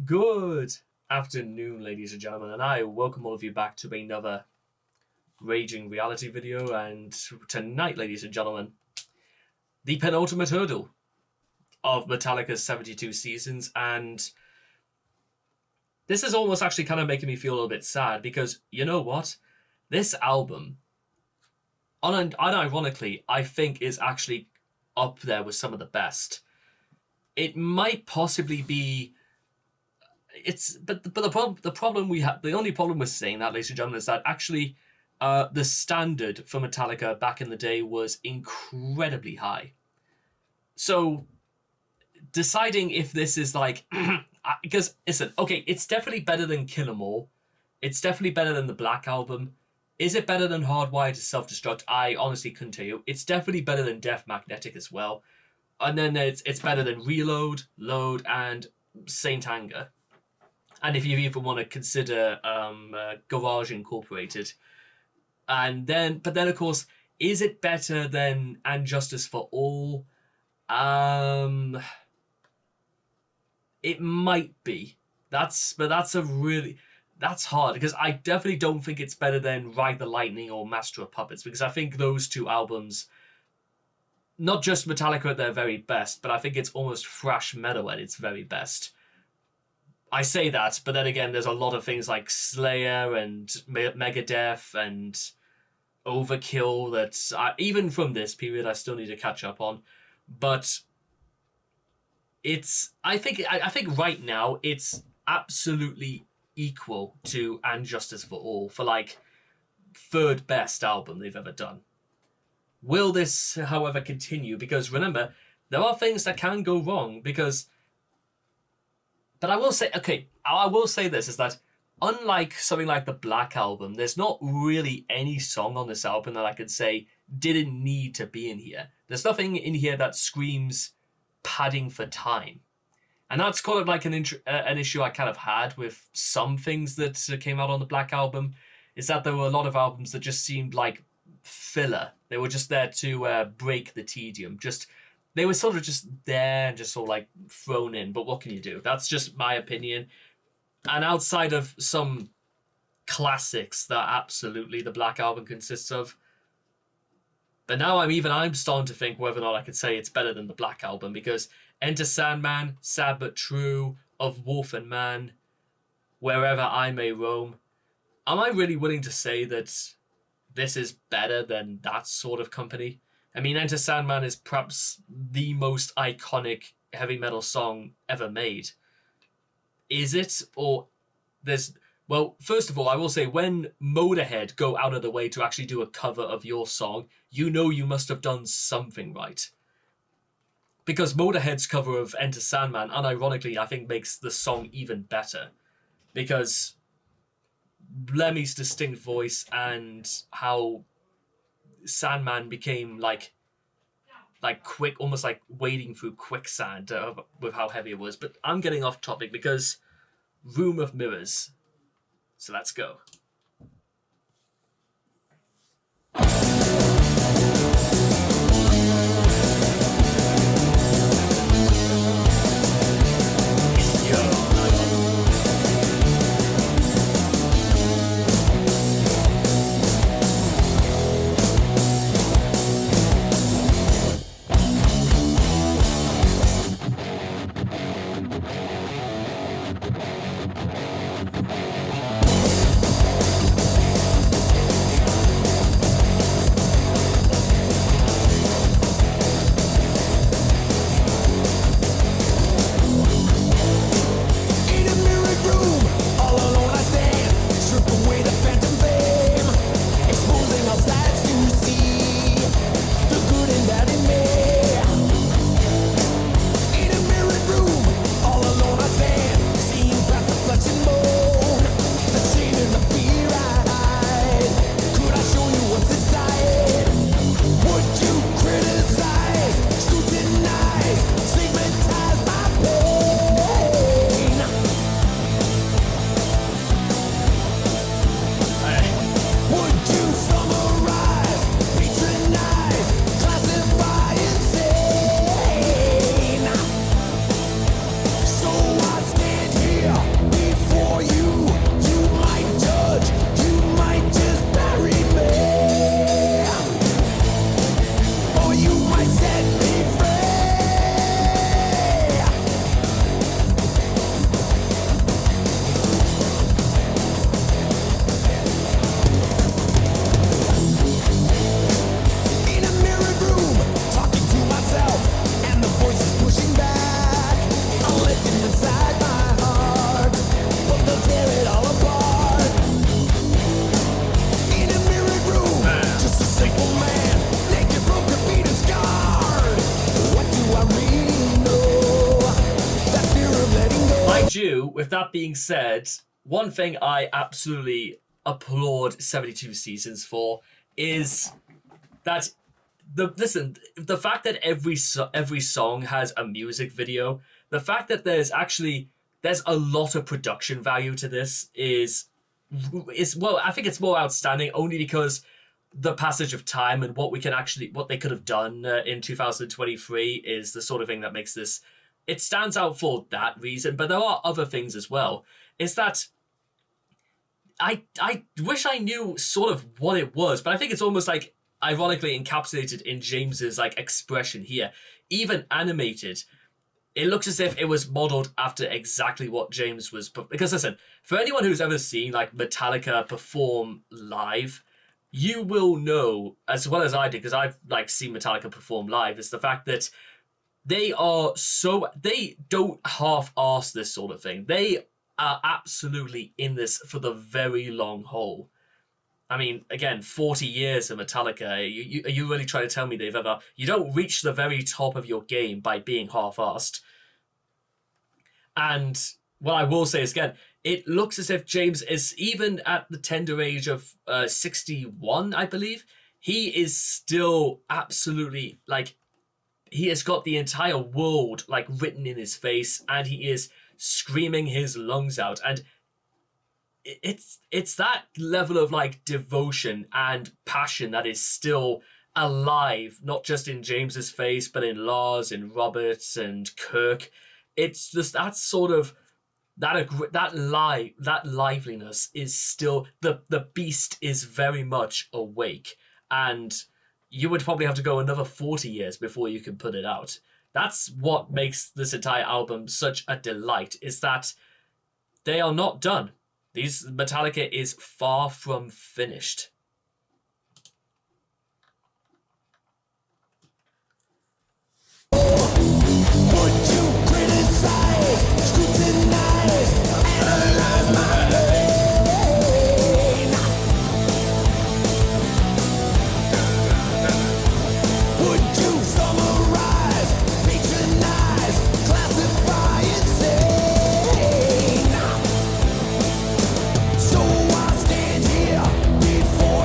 Good afternoon, ladies and gentlemen, and I welcome all of you back to another Raging Reality video. And tonight, ladies and gentlemen, the penultimate hurdle of Metallica's 72 seasons. And this is almost actually kind of making me feel a little bit sad because, you know what? This album, unironically, I think is actually up there with some of the best. It might possibly be... the problem we have, the only problem with saying that, ladies and gentlemen, is that actually the standard for Metallica back in the day was incredibly high. So deciding if this is like, because listen, okay, it's definitely better than Kill 'Em All. It's definitely better than the Black Album. Is it better than Hardwired to Self-Destruct? I honestly couldn't tell you. It's definitely better than Death Magnetic as well. And then it's better than Reload, Load, and Saint Anger. And if you even want to consider Garage Incorporated. But then of course, is it better than And Justice for All? It might be. That's hard because I definitely don't think it's better than Ride the Lightning or Master of Puppets, because I think those two albums, not just Metallica at their very best, but I think it's almost thrash metal at its very best. I say that, but then again, there's a lot of things like Slayer and Megadeth and Overkill that even from this period I still need to catch up on. But I think right now it's absolutely equal to And Justice for All for like third best album they've ever done. Will this, however, continue? Because remember, there are things that can go wrong But I will say this, is that unlike something like the Black Album, there's not really any song on this album that I could say didn't need to be in here. There's nothing in here that screams padding for time. And that's kind of like an issue I kind of had with some things that came out on the Black Album, is that there were a lot of albums that just seemed like filler. They were just there to break the tedium. They were sort of just there and just sort of like thrown in. But what can you do? That's just my opinion. And outside of some classics that absolutely the Black Album consists of. But now I'm starting to think whether or not I could say it's better than the Black Album, because Enter Sandman, Sad But True, Of Wolf and Man, Wherever I May Roam. Am I really willing to say that this is better than that sort of company? I mean, Enter Sandman is perhaps the most iconic heavy metal song ever made. Is it? Or well, first of all, I will say, when Motorhead go out of the way to actually do a cover of your song, you know you must have done something right. Because Motorhead's cover of Enter Sandman, unironically, I think makes the song even better. Because Lemmy's distinct voice and how Sandman became like quick, almost like wading through quicksand with how heavy it was. But I'm getting off topic because Room of Mirrors. So let's go. with that being said, one thing I absolutely applaud 72 Seasons for is that the fact that every song has a music video, the fact that there's a lot of production value to this is well, I think it's more outstanding only because the passage of time and what they could have done in 2023 is the sort of thing that makes this, it stands out for that reason. But there are other things as well. Is that I wish I knew sort of what it was, but I think it's almost like ironically encapsulated in James's like expression here. Even animated, it looks as if it was modeled after exactly what James was. Because listen, for anyone who's ever seen like Metallica perform live, you will know as well as I did, because I've like seen Metallica perform live, is the fact that they don't half-arse this sort of thing. They are absolutely in this for the very long haul. I mean, again, 40 years of Metallica. Are you really trying to tell me you don't reach the very top of your game by being half-assed? And what I will say is, again, it looks as if James is, even at the tender age of 61, I believe, he is still absolutely, like, he has got the entire world, like, written in his face, and he is screaming his lungs out. And it's that level of, like, devotion and passion that is still alive, not just in James's face, but in Lars and Roberts and Kirk. It's just that sort of that liveliness is still, the beast is very much awake, and you would probably have to go another 40 years before you can put it out. That's what makes this entire album such a delight, is that they are not done. Metallica is far from finished. So I stand here before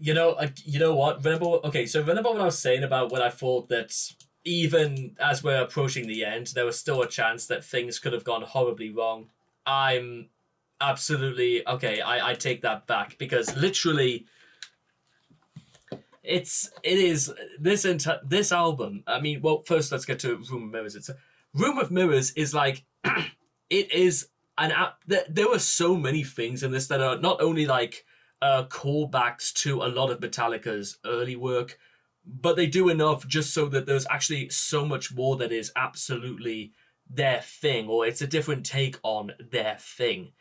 You know what? Remember what I was saying about when I thought that even as we're approaching the end, there was still a chance that things could have gone horribly wrong. I'm absolutely okay. I take that back because literally, it is this album. I mean, well, first let's get to Room of Mirrors. Room of Mirrors is like it is an app. There were so many things in this that are not only like callbacks to a lot of Metallica's early work, but they do enough just so that there's actually so much more that is absolutely their thing, or it's a different take on their thing.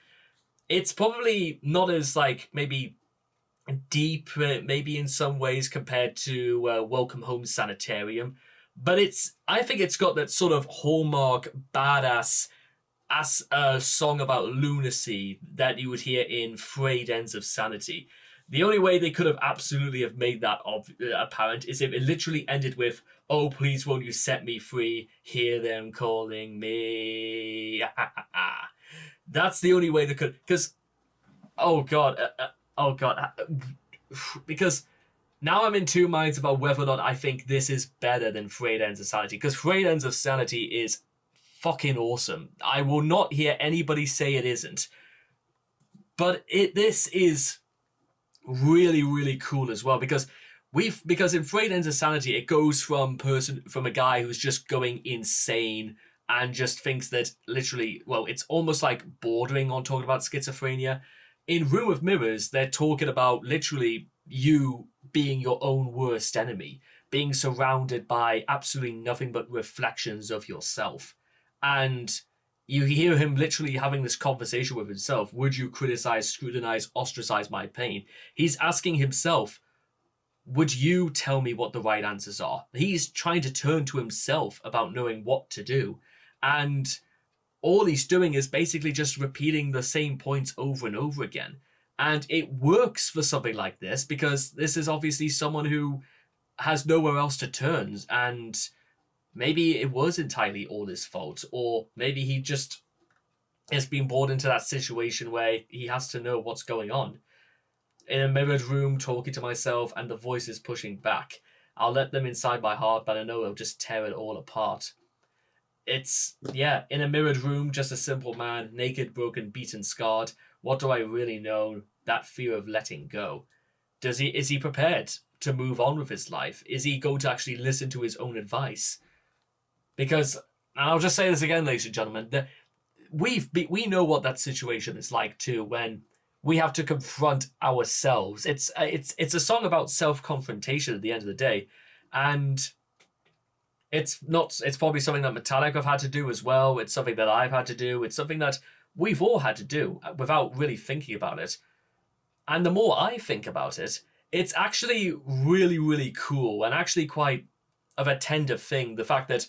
It's probably not as like maybe deep, maybe in some ways compared to Welcome Home Sanitarium, but I think it's got that sort of hallmark badass as a song about lunacy that you would hear in Frayed Ends of Sanity. The only way they could have absolutely have made that apparent is if it literally ended with, "Oh, please won't you set me free, hear them calling me." That's the only way they could, because, oh god, because now I'm in two minds about whether or not I think this is better than Frayed Ends of Sanity, because Frayed Ends of Sanity is fucking awesome. I will not hear anybody say it isn't. But this is really, really cool as well, because in Frayed Ends of Sanity, it goes from a guy who's just going insane and just thinks that literally, well, it's almost like bordering on talking about schizophrenia. In Room of Mirrors, they're talking about literally you being your own worst enemy, being surrounded by absolutely nothing but reflections of yourself. And you hear him literally having this conversation with himself. Would you criticize, scrutinize, ostracize my pain? He's asking himself, would you tell me what the right answers are? He's trying to turn to himself about knowing what to do. And all he's doing is basically just repeating the same points over and over again. And it works for something like this because this is obviously someone who has nowhere else to turn. And maybe it was entirely all his fault, or maybe he just has been brought into that situation where he has to know what's going on. In a mirrored room, talking to myself, and the voice is pushing back. I'll let them inside my heart, but I know they'll just tear it all apart. It's, yeah, in a mirrored room, just a simple man, naked, broken, beaten, scarred. What do I really know? That fear of letting go. Is he prepared to move on with his life? Is he going to actually listen to his own advice? Because, and I'll just say this again, ladies and gentlemen, that we know what that situation is like too, when we have to confront ourselves. It's a song about self-confrontation at the end of the day, and it's probably something that Metallica have had to do as well. It's something that I've had to do. It's something that we've all had to do without really thinking about it. And the more I think about it, it's actually really, really cool and actually quite of a tender thing. The fact that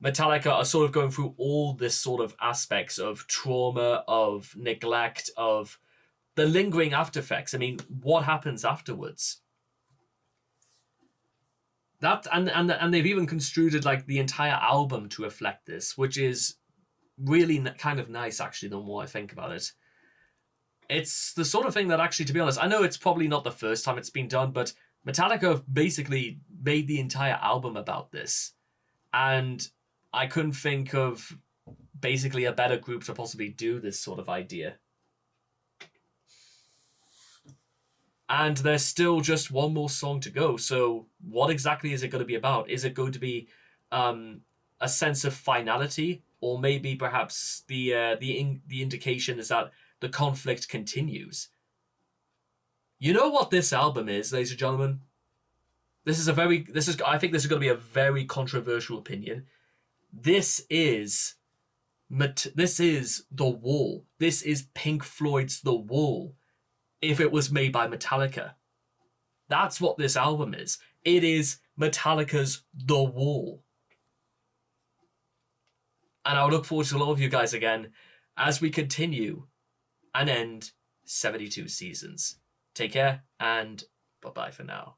Metallica are sort of going through all this sort of aspects of trauma, of neglect, of the lingering after effects. I mean, what happens afterwards? That and they've even construed like the entire album to reflect this, which is really kind of nice, actually, the more I think about it. It's the sort of thing that actually, to be honest, I know it's probably not the first time it's been done, but Metallica have basically made the entire album about this. And I couldn't think of basically a better group to possibly do this sort of idea. And there's still just one more song to go. So what exactly is it going to be about? Is it going to be a sense of finality, or maybe perhaps the indication is that the conflict continues? You know what this album is, ladies and gentlemen? I think this is going to be a very controversial opinion. This is The Wall. This is Pink Floyd's The Wall, if it was made by Metallica. That's what this album is. It is Metallica's The Wall. And I'll look forward to all of you guys again as we continue and end 72 seasons. Take care, and bye-bye for now.